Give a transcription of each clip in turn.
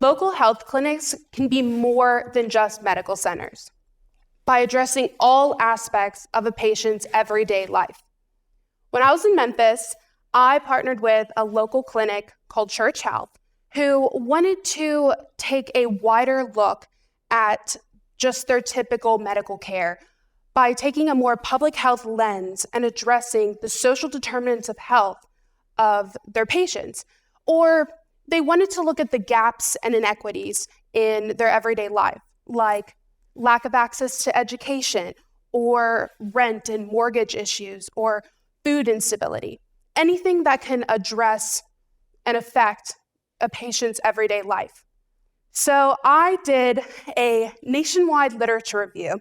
Local health clinics can be more than just medical centers by addressing all aspects of a patient's everyday life. When I was in Memphis, I partnered with a local clinic called Church Health, who wanted to take a wider look at just their typical medical care by taking a more public health lens and addressing the social determinants of health of their patients. Or they wanted to look at the gaps and inequities in their everyday life, like lack of access to education, or rent and mortgage issues, or food instability. Anything that can address and affect a patient's everyday life. So I did a nationwide literature review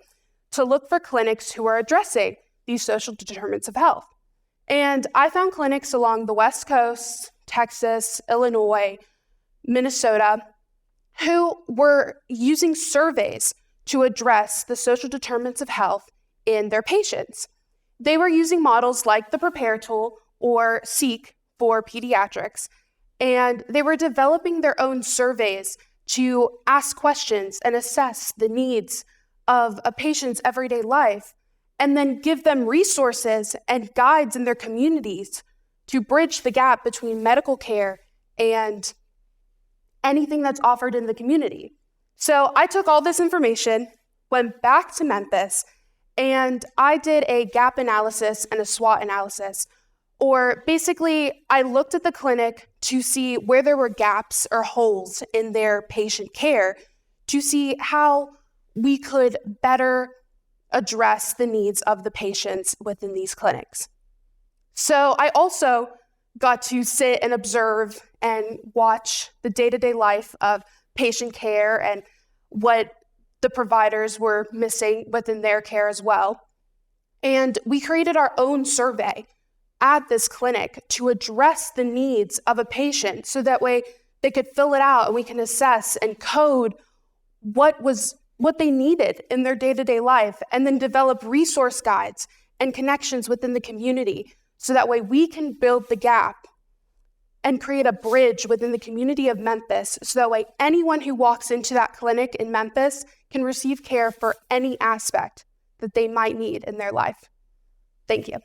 to look for clinics who are addressing these social determinants of health. And I found clinics along the West Coast, Texas, Illinois, Minnesota, who were using surveys to address the social determinants of health in their patients. They were using models like the Prepare tool or SEEK for pediatrics, and they were developing their own surveys to ask questions and assess the needs of a patient's everyday life, and then give them resources and guides in their communities to bridge the gap between medical care and anything that's offered in the community. So I took all this information, went back to Memphis, and I did a gap analysis and a SWOT analysis. Or basically, I looked at the clinic to see where there were gaps or holes in their patient care to see how we could better address the needs of the patients within these clinics. So I also got to sit and observe and watch the day-to-day life of patient care and what the providers were missing within their care as well. And we created our own survey at this clinic to address the needs of a patient so that way they could fill it out and we can assess and code what they needed in their day-to-day life, and then develop resource guides and connections within the community so that way we can build the gap and create a bridge within the community of Memphis so that way anyone who walks into that clinic in Memphis can receive care for any aspect that they might need in their life. Thank you.